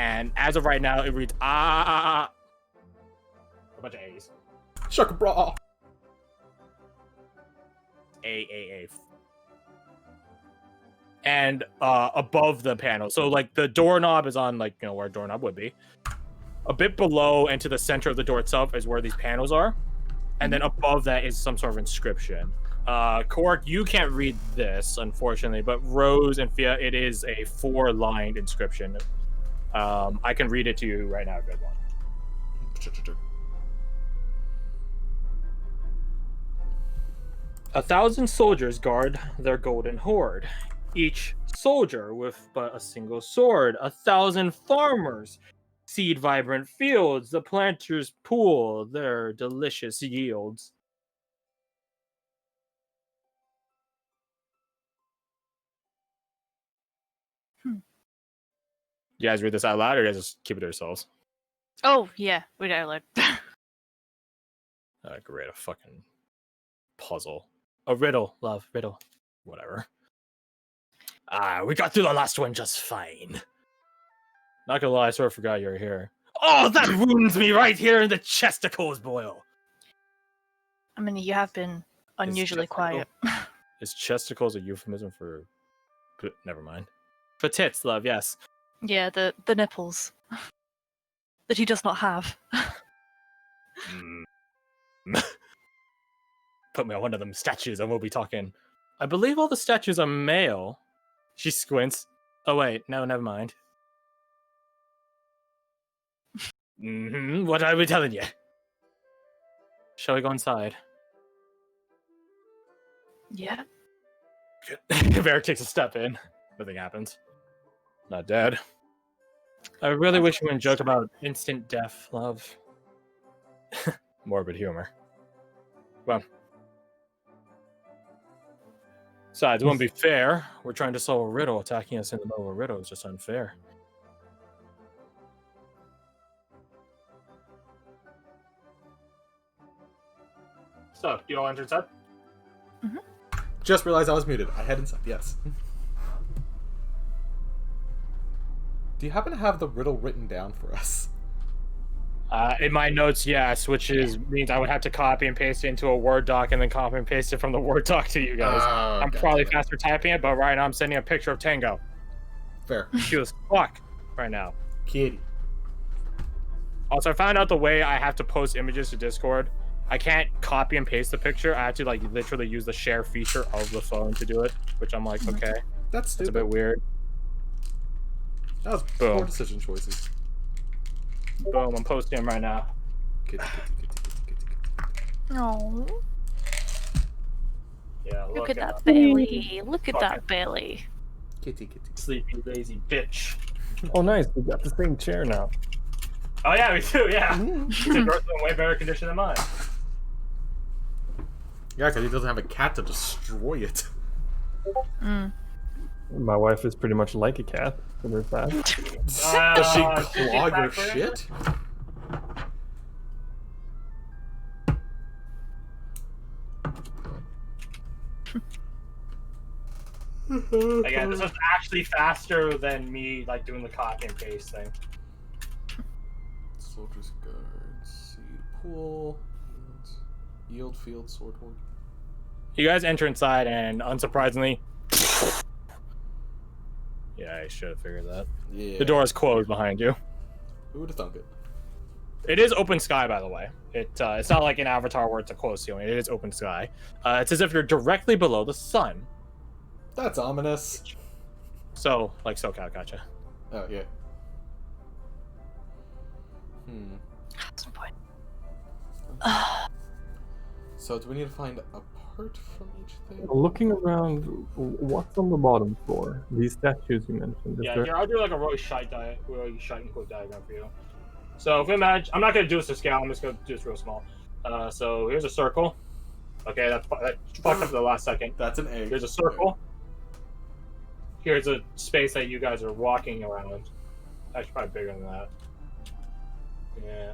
And as of right now, it reads a bunch of A's. Shaka bra. A. And above the panel, so like the doorknob is on like where a doorknob would be. A bit below and to the center of the door itself is where these panels are, and then above that is some sort of inscription. Cork, you can't read this unfortunately, but Rose and Fia, it is a 4-lined inscription. I can read it to you right now if you want. Sure. 1,000 soldiers guard their golden hoard, each soldier with but a single sword. 1,000 farmers seed vibrant fields, the planters pool their delicious yields. You guys read this out loud, or you guys just keep it to yourselves? Oh, yeah, we got look. Great, a fucking puzzle. A riddle, love, riddle. Whatever. We got through the last one just fine. Not gonna lie, I sort of forgot you were here. Oh, that wounds me right here in the chesticles, boil. I mean, you have been unusually quiet. Is chesticles a euphemism for... Never mind. For tits, love, yes. Yeah, the nipples. That he does not have. Put me on one of them statues and we'll be talking. I believe all the statues are male. She squints. Oh wait, no, never mind. What are we telling you? Shall we go inside? Yeah. Varric takes a step in. Nothing happens. Not dead. I really wish you wouldn't joke about instant death, love. Morbid humor. Well. Besides, it wouldn't be fair. We're trying to solve a riddle. Attacking us in the middle of a riddle is just unfair. So, do you all enter inside? Mm-hmm. Just realized I was muted. I head inside, yes. Do you happen to have the riddle written down for us? In my notes, yes, which means I would have to copy and paste it into a Word doc and then copy and paste it from the Word doc to you guys. I'm probably faster typing it, but right now I'm sending a picture of Tango. Fair. She was fuck right now. Kitty. Also, I found out the way I have to post images to Discord. I can't copy and paste the picture. I have to like literally use the share feature of the phone to do it, which I'm like, okay, That's a bit weird. That was poor decision choices. Boom, I'm posting them right now. Kitty. No. Yeah, Look at that belly. Look at that belly. Kitty. Sleepy, lazy bitch. Oh, nice. We got the same chair now. Oh yeah, we do. Yeah, it's in way better condition than mine. Yeah, because he doesn't have a cat to destroy it. My wife is pretty much like a cat. So there's that. Does she claw your shit? Again, this is actually faster than me like doing the copy and paste thing. Soldiers guard, seed pool, yield field, sword hoard. You guys enter inside, and unsurprisingly, yeah, I should have figured that. Yeah. The door is closed behind you. Who would have thunk it? It is open sky, by the way. It's not like an Avatar where it's a closed ceiling. It is open sky. It's as if you're directly below the sun. That's ominous. So, like SoCal, gotcha. Oh, yeah. That's the point. So, do we need to find a part from each thing? Looking around, what's on the bottom floor? These statues you mentioned. Yeah, here, I'll do like a really shite and quick diagram for you. So, if we imagine, I'm not going to do this to scale, I'm just going to do this real small. So, here's a circle. Okay, that fucked up for the last second. That's an egg. Here's a circle. Here's a space that you guys are walking around. Actually, probably bigger than that. Yeah.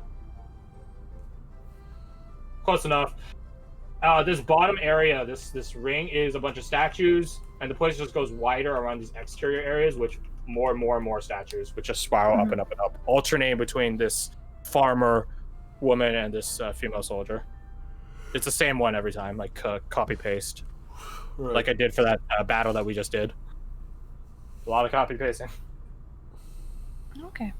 Close enough. This bottom area, this ring is a bunch of statues, and the place just goes wider around these exterior areas, which more and more and more statues, which just spiral up and up and up, alternating between this farmer woman and this female soldier. It's the same one every time, like copy paste, Right. like I did for that battle that we just did. A lot of copy pasting. Okay.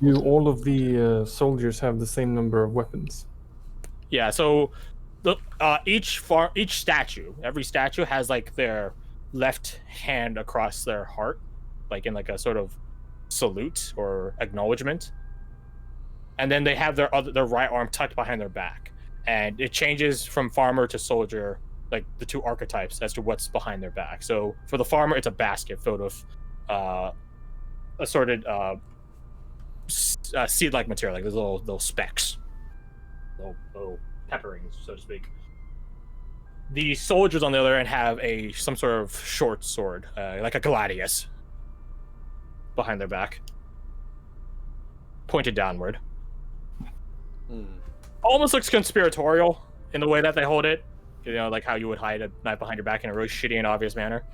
Do all of the soldiers have the same number of weapons? Yeah, so the each statue, every statue has like their left hand across their heart, like in like a sort of salute or acknowledgement. And then they have their right arm tucked behind their back. And it changes from farmer to soldier, like the two archetypes as to what's behind their back. So for the farmer, it's a basket filled with assorted seed-like material, like those little specks, little pepperings, so to speak. The soldiers, on the other hand, have some sort of short sword, like a gladius, behind their back, pointed downward. Almost looks conspiratorial in the way that they hold it. You know, like how you would hide a knife behind your back in a really shitty and obvious manner.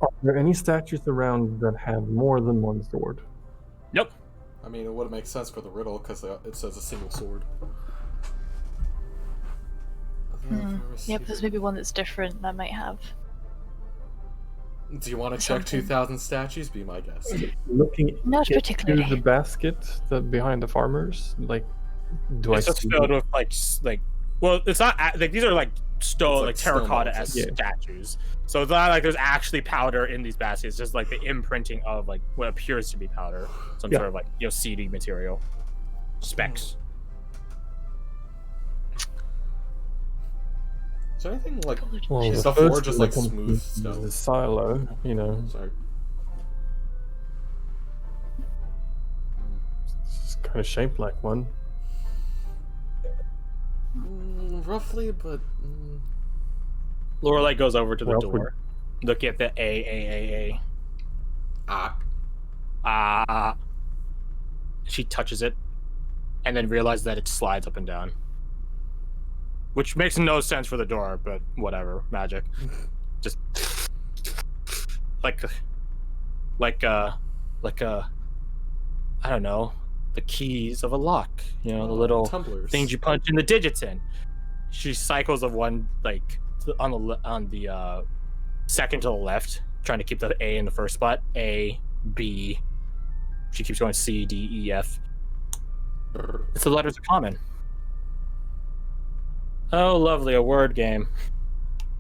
Are there any statues around that have more than one sword? Nope. I mean, it would make sense for the riddle because it says a single sword. Yep, there's maybe one that's different that might have. Do you want to check 2,000 statues? Be my guest. Looking Not into particularly. the basket behind the farmers, like, do It's I just see filled with like well, it's not like these are like stone, It's like like stone terracotta-esque models, yeah. statues. So it's not like there's actually powder in these baskets. It's just like the imprinting of like what appears to be powder, some Yeah. sort of like seedy material, specks. Is there anything like Well, the stuff first or just one like that comes smooth to stone? the silo, you know, Sorry. it's kind of shaped like one. Roughly, but Lorelei goes over to the Well, door, look at the A. She touches it, and then realizes that it slides up and down. Which makes no sense for the door, but whatever, magic. Just like I don't know, the keys of a lock. You know, the little tumblers. things you punch in the digits in. She cycles of one like on the second to the left, trying to keep the A in the first spot. A, B. She keeps going C, D, E, F. It's the letters are common. Oh, lovely, a word game.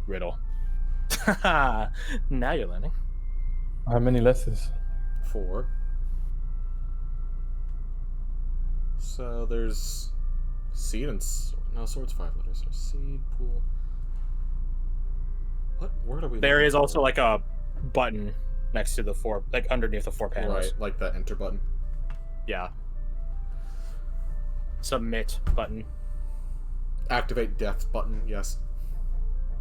Riddle. Now you're learning. How many letters? 4. So there's seed and no, sword's 5 letters. So seed, pool. What word are we? There looking is for? also like a button next to the four, like underneath the 4 panels. right, like that enter button. Yeah. Submit button. Activate death button. Yes.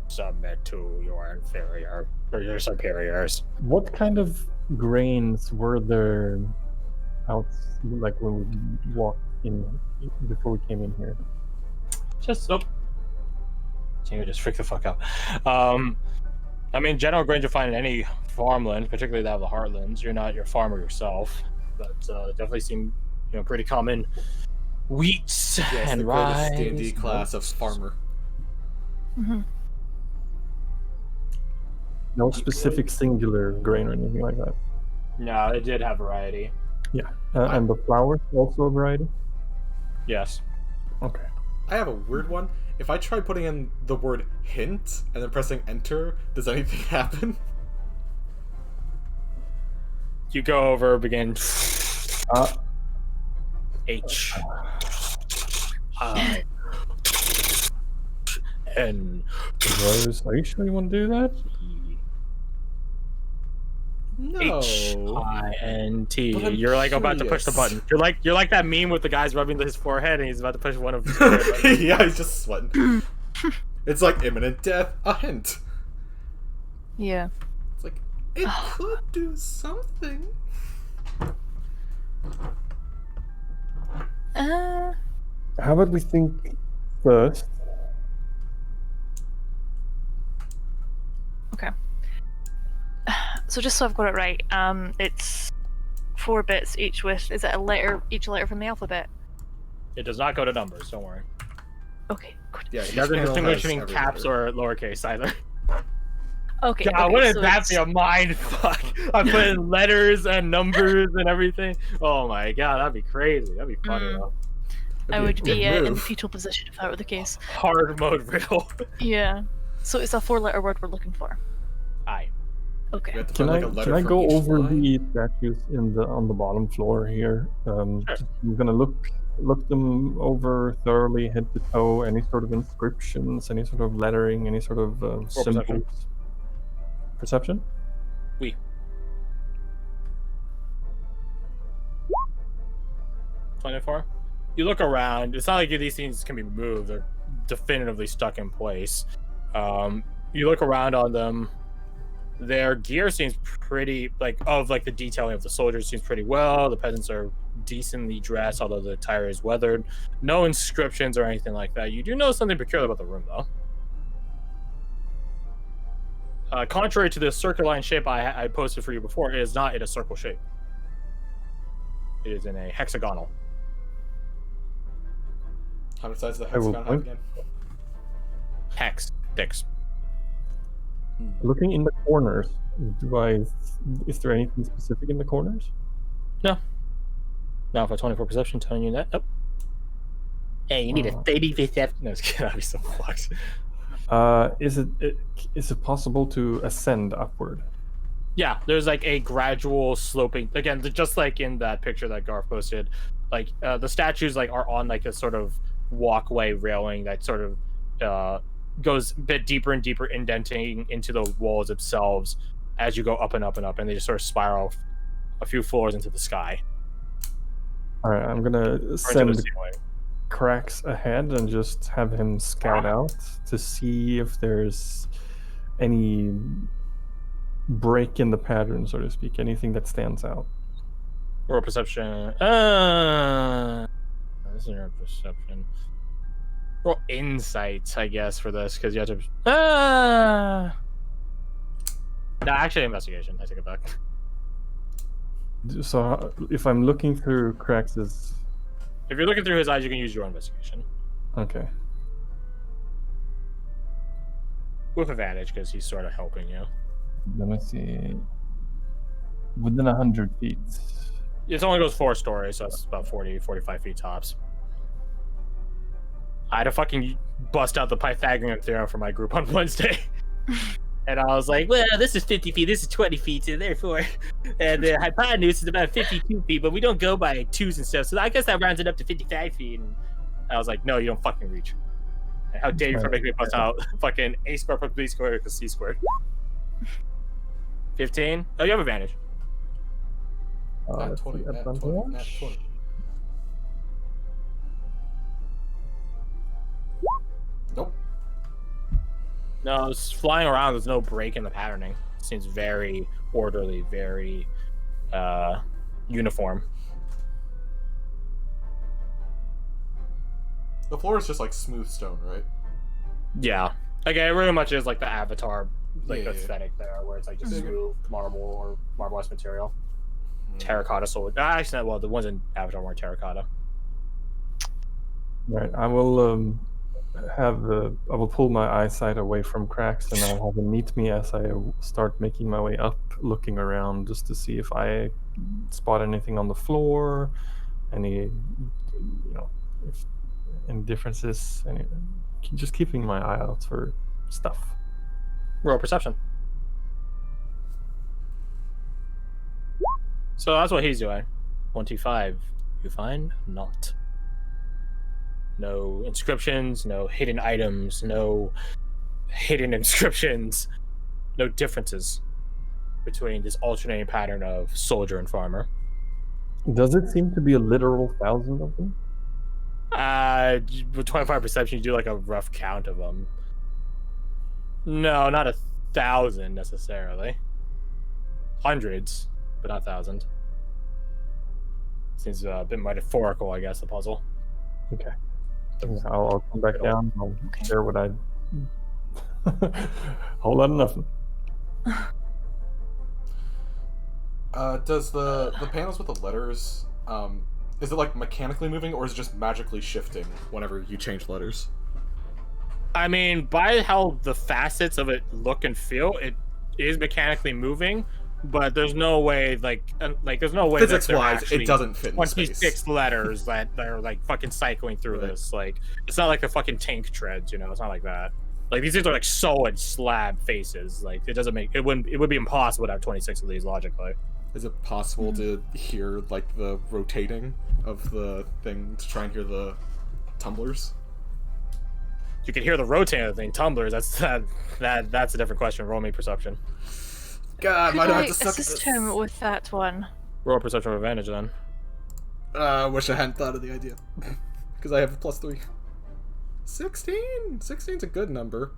Submit to your inferior or your superiors. What kind of grains were there out, like when we walked in before we came in here? Just just freak the fuck out. I mean, general grains you'll find in any farmland, particularly that of the Heartlands. You're not your farmer yourself, but definitely seem pretty common. Wheats Yes, and the rye. greatest D&D class of farmer. No specific singular grain or anything like that. No, it did have variety. Yeah, and the flowers also a variety. Yes. Okay. I have a weird one. If I try putting in the word hint and then pressing enter, does anything happen? You go over, begin. H. I. N. Rose, are you sure you want to do that? No. H-I-N-T. But I'm You're like about to push the curious. button. You're like that meme with the guy's rubbing his forehead and he's about to push one of his Yeah, he's just sweating. It's like imminent death, a hint. Yeah. It's like, it could do something. Uh, How about we think first? okay. So just so I've got it right, it's 4 bits each with, is it a letter, each letter from the alphabet? It does not go to numbers. Don't worry. Okay, good. Yeah, It each doesn't panel distinguish has between every caps letter. or lowercase either. Okay, God, okay, wouldn't so that be it's- a mind fuck? I put in letters and numbers and everything. Oh my god, that'd be crazy. That'd be funny Mm. though. I It'd would be a be good in the move. fetal position if that were the case. Hard mode riddle. Yeah. So it's a 4-letter word we're looking for. Aye. We Okay. have to Can find like I a letter from go each over line. the statues on the bottom floor here? I'm gonna look them over thoroughly, head to toe. Any sort of inscriptions, any sort of lettering, any sort of perception. symbols. Perception. 24. You look around. It's not like these things can be moved. They're definitively stuck in place. You look around on them. Their gear seems pretty the detailing of the soldiers seems pretty well. The peasants are decently dressed, although the attire is weathered. No inscriptions or anything like that. You do know something peculiar about the room, though. Contrary to the circle line shape I posted for you before, it is not in a circle shape. It is in a hexagonal. How many sides does the I will hexagon have point. again? Hex 6. Looking in the corners, is there anything specific in the corners? No. Now for 24 perception, telling you that. Nope. Hey, you need a Wow. 30 perception. No, that'd be so fucked. Is it possible to ascend upward? Yeah, there's like a gradual sloping. Again, just like in that picture that Garth posted, like the statues like are on like a sort of walkway railing that sort of goes a bit deeper and deeper, indenting into the walls themselves as you go up and up and up, and they just sort of spiral a few floors into the sky. All right, I'm gonna Or into the send ceiling. Cracks ahead and just have him scout out to see if there's any break in the pattern, so to speak, anything that stands out. Or perception. This is your perception. Roll insight, I guess, for this, because you have to. No, actually, investigation. I take it back. So if I'm looking through Crax's, If you're looking through his eyes, you can use your investigation okay, with advantage because he's sort of helping you. let me see. Within 100 feet. It only goes 4 stories, so that's about 40, 45 feet tops. I had to fucking bust out the Pythagorean theorem for my group on Wednesday. And I was like, well, this is 50 feet, this is 20 feet, so therefore, and the hypotenuse is about 52 feet, but we don't go by twos and stuff, so I guess that rounds it up to 55 feet. And I was like, no, you don't fucking reach. And how dare you for making me bust out fucking A squared plus B squared equals C squared. 15? Oh, you have advantage. Nat Let's 20, see, nat 20, nat 20. Nope. No, it's flying around. There's no break in the patterning. It seems very orderly, very uniform. The floor is just like smooth stone, right? Yeah. Okay, it really much is like the Avatar Yeah. aesthetic there, where it's like just Mhm. smooth marble or marbleized material. Mm. Terracotta sword. Actually, well, the ones in Avatar weren't terracotta. Right, I will I will pull my eyesight away from Cracks and I'll have him meet me as I start making my way up, looking around just to see if I spot anything on the floor, any, if any differences, just keeping my eye out for stuff. Roll perception. So that's what he's doing. 25. You find not. No inscriptions, no hidden items, no hidden inscriptions, no differences between this alternating pattern of soldier and farmer. Does it seem to be a literal 1,000 of them? With 25 perception, you do like a rough count of them. No, not 1,000 necessarily. Hundreds, but not 1,000. Seems a bit metaphorical, I guess, the puzzle. Okay. Yeah, I'll come back down. I'll share what I. Whole lot of nothing. Does the panels with the letters, is it like mechanically moving, or is it just magically shifting whenever you change letters? I mean, by how the facets of it look and feel, it is mechanically moving, but there's no way, there's no way Physics-wise, it doesn't fit in 26 space. letters that are like fucking cycling through Right. this. Like, it's not like the fucking tank treads, you know? It's not like that. Like, these things are like solid slab faces. Like, it doesn't make it would be impossible to have 26 of these logically. Is it possible to hear like the rotating of the thing to try and hear the tumblers? You can hear the rotating of the thing, tumblers. That's a different question. Roll me perception. God, Could might I have to suck at assist this. him with that one? Roll perception with advantage then. I wish I hadn't thought of the idea. Because I have a +3. 16? 16's a good number.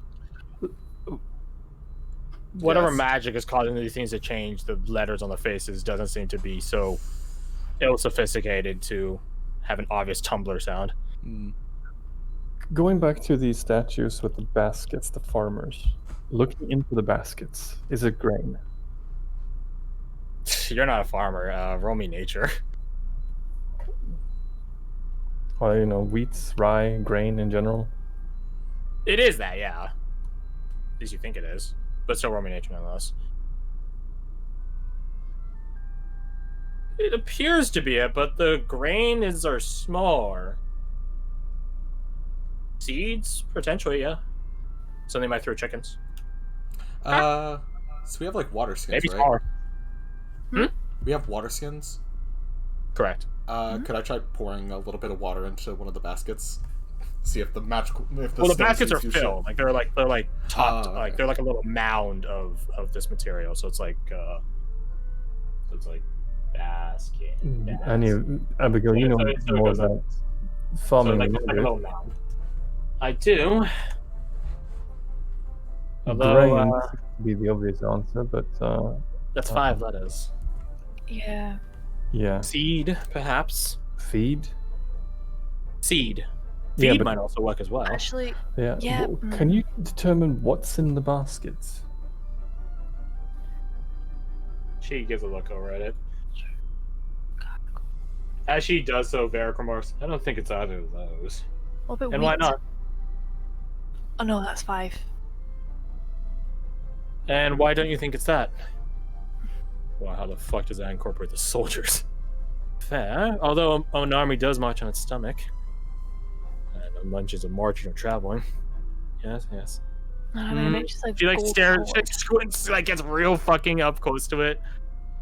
Whatever Yes. magic is causing these things to change the letters on the faces doesn't seem to be so ill-sophisticated to have an obvious tumbler sound. Mm. Going back to these statues with the baskets, the farmers. Looking into the baskets, is it grain? You're not a farmer. Roll me nature. Or, wheat, rye, grain in general? It is that, yeah. At least you think it is. But still roll me nature nonetheless. It appears to be it, but the grain are smaller. Seeds? Potentially, yeah. Something might throw chickens. So we have like water skins, Maybe right? smaller. We have water skins. Correct. Could I try pouring a little bit of water into one of the baskets? See if the magical. If the Well, the stone baskets are seems too filled. Like they're topped. okay. Like they're like a little mound of this material. So it's like basket. I knew, Abigail, you know So it more goes up. about So farming like than a I do. little mound. I do. Although Grain seems to be the obvious answer, but that's 5 letters. Yeah. yeah. Seed, perhaps. Feed? Seed. Yeah, Feed but- might also work as well. Actually, Yeah. Yeah, Can you determine what's in the baskets? She gives a look over at it. As she does so, Varric remarks, I don't think it's either of those. what about And why wheat? not? Oh no, that's 5. And why don't you think it's that? Well, how the fuck does that incorporate the soldiers? Fair. Although an army does march on its stomach. And a munch is a marching or traveling. Yes, yes. I don't know, maybe just like She like gold stares, forward. she like squints, like gets real fucking up close to it.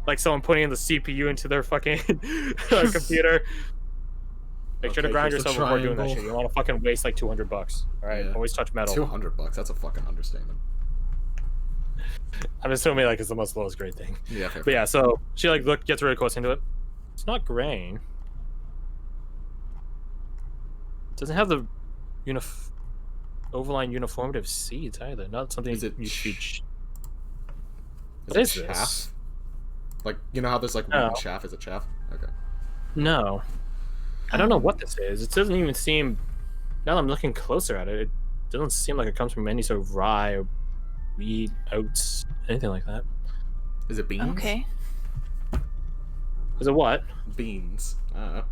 Like someone putting in the CPU into their fucking computer. Make sure to Okay, grind here's the yourself before doing that triangle. shit. You don't want to fucking waste like $200. All right, Yeah. always touch metal. $200. That's a fucking understatement. I'm assuming like it's the most lowest grade thing. Yeah. Fair. But yeah, so she like gets really close into it. It's not grain. It doesn't have the overline uniformity of seeds either. Not something Is it you should. What it is chaff? this? Like, you know how there's like No. wheat chaff? Is it chaff? Okay. No. I don't know what this is. It doesn't even seem. Now that I'm looking closer at it, it doesn't seem like it comes from any sort of rye or wheat, oats, anything like that. Is it beans? Okay. Is it what? Beans. I don't know.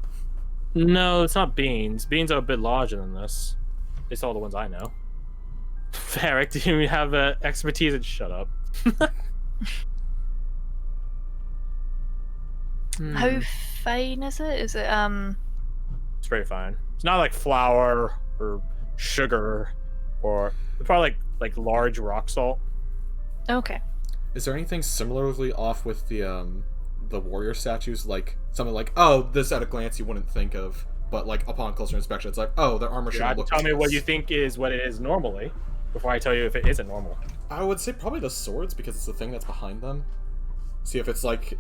No, it's not beans. Beans are a bit larger than this. At least all the ones I know. Varric, do you have expertise? And shut up. How fine is it? Is it It's pretty fine. It's not like flour or sugar or probably like large rock salt. okay. Is there anything similarly off with the warrior statues? Like something like, oh, this at a glance you wouldn't think of, but like upon closer inspection, it's like, oh, their armor should You have to look. tell me like what this. you think is what it is normally before I tell you if it isn't normal. I would say probably the swords because it's the thing that's behind them. See if it's like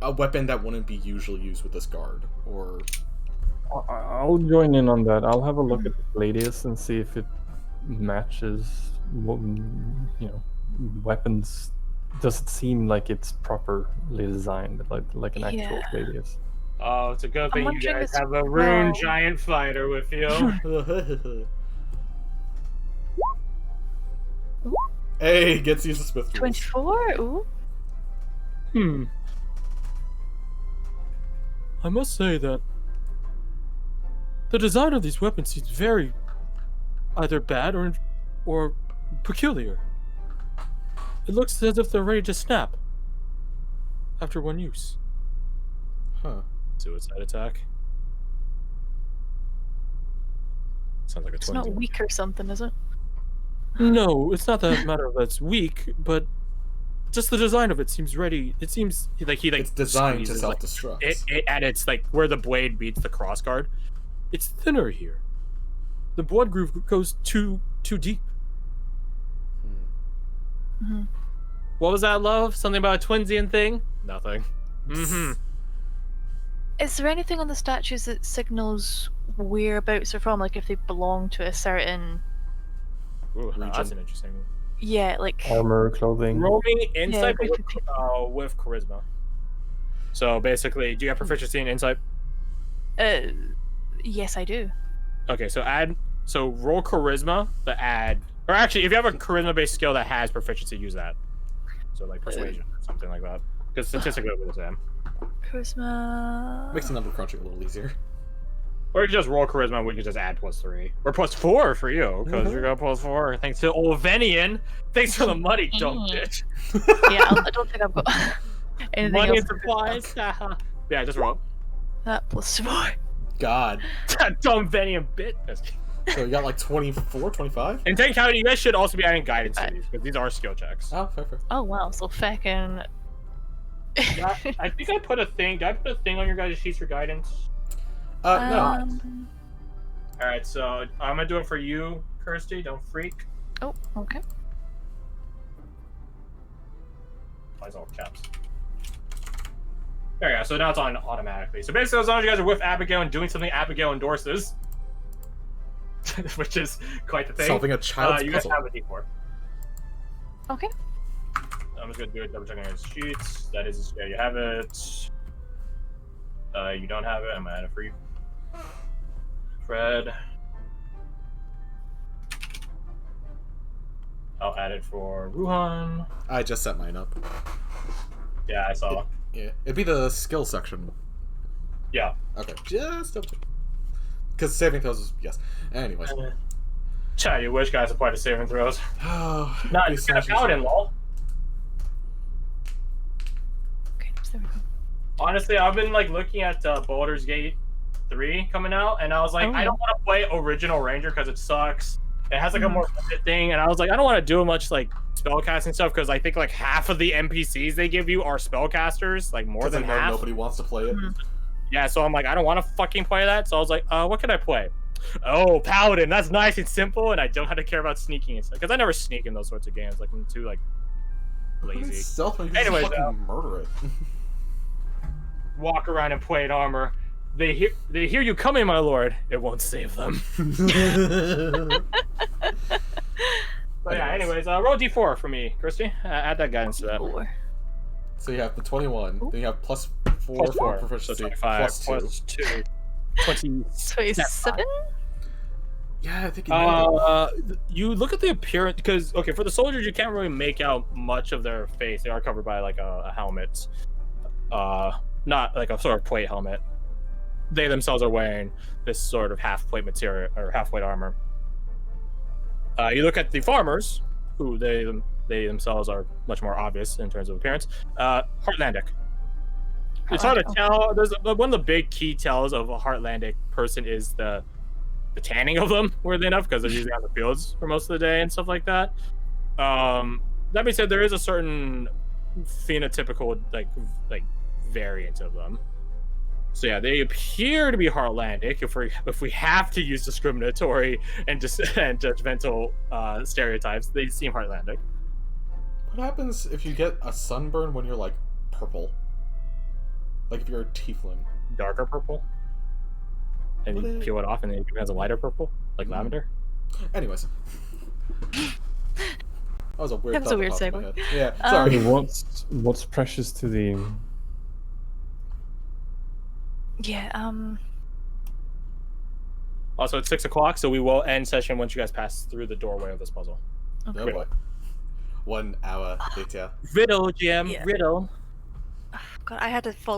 a weapon that wouldn't be usually used with this guard, or I'll join in on that. I'll have a look at the gladius and see if it matches what, weapons. Does it seem like it's properly designed, like an actual Yeah. gladius? Oh, it's a good I'm thing you wondering guys as have a rune well- giant fighter with you. Hey, gets to use the Smith tools. 24? Ooh. I must say that the design of these weapons seems very either bad or peculiar. It looks as if they're ready to snap after one use. Huh. Suicide attack. Sounds like a It's twin. not weak or something, is it? No, it's not that matter of that's weak, but just the design of it seems ready. It seems like he It's designed to squeezes, like, self-destruct. it at its like where the blade beats the crossguard. It's thinner here. The blood groove goes too deep. Hmm. What was that, love? Something about a twinsian thing? Nothing. Mm-hmm. Is there anything on the statues that signals whereabouts they're from? Like if they belong to a certain... Ooh, Region. that's an interesting one. Yeah, like... Armor, clothing. Roaming insight Yeah, with charisma. So basically, do you have proficiency in insight? Yes, I do. Okay, so roll charisma to add, or actually, if you have a charisma-based skill that has proficiency, use that. So like persuasion or something like that, because statistically it would be the same. Charisma... Makes the number crunching a little easier. Or you can just roll charisma, and we can just add +3 or +4 for you, because you got +4. Thanks to Olvenian. Thanks for the money, dumb bitch. Yeah, I don't think I've got anything Money else. and supplies. Yeah, just roll. That +4. God. That dumb Venian bit. So you got like 24, 25? And take out, you guys should also be adding guidance to these, because these are skill checks. Oh, fair. Oh wow, so feckin'... Yeah, I think I put a thing. Did I put a thing on your guys' sheets for guidance? No. Alright, so I'm gonna do it for you, Kirsty. Don't freak. Oh, okay. Why is all caps? There you go. So now it's on automatically. So basically, as long as you guys are with Abigail and doing something Abigail endorses, which is quite the thing. Solving a child's you guys puzzle. have a D4. Okay. I'm just gonna do it, double checking your sheets. That is, yeah, you have it. You don't have it. I'm gonna add it for you. Fred. I'll add it for Ruhan. I just set mine up. Yeah, I saw. Yeah. It'd be the skill section. Yeah. Okay. Just double check. Because saving throws is yes. Anyways. Chat, you wish guys applied to saving throws. Oh, Not these just get a sessions- paladin, lol. Okay, so there we go. Honestly, I've been like looking at Baldur's Gate 3 coming out, and I was like, Oh, I yeah. don't want to play original Ranger because it sucks. It has like a Mhm. more limited thing, and I was like, I don't want to do much like spellcasting stuff because I think like half of the NPCs they give you are spellcasters, like more 'cause than I know half. nobody wants to play it. Mhm. Yeah, so I'm like, I don't want to fucking play that. So I was like, what can I play? Oh, Paladin, that's nice and simple, and I don't have to care about sneaking and stuff because I never sneak in those sorts of games. Like I'm too like lazy. Stealth, you can Anyways, just fucking murder it. Walk around in plate armor. They hear you coming, my lord. It won't save them. But yeah, anyways, roll D4 for me, Christy. Add that guidance to that. 4. So you have the 21, Ooh. then you have +4 Plus for 4, so proficiency, 25, +2. plus 2. 27? Yeah, I think you nailed it. You look at the appearance because okay, for the soldiers you can't really make out much of their face. They are covered by like a helmet, not like a sort of plate helmet. They themselves are wearing this sort of half plate material or half plate armor. You look at the farmers, who they themselves are much more obvious in terms of appearance. Heartlandic. It's hard to tell. There's one of the big key tells of a Heartlandic person is the tanning of them, weirdly enough, because they're usually on the fields for most of the day and stuff like that. That being said, there is a certain phenotypical like variant of them. So yeah, they appear to be Heartlandic if we have to use discriminatory and judgmental stereotypes. They seem Heartlandic. What happens if you get a sunburn when you're like purple? Like if you're a tiefling. Darker purple. And you peel it off and then it becomes a lighter purple, like lavender. Anyways. That was a weird That was a thought weird that popped in my segue. head. Yeah, sorry. What's precious to the Yeah. Also, it's 6 o'clock, so we will end session once you guys pass through the doorway of this puzzle. Okay. Oh boy. 1 hour later. Riddle, GM. Yeah. Riddle. God, I had to follow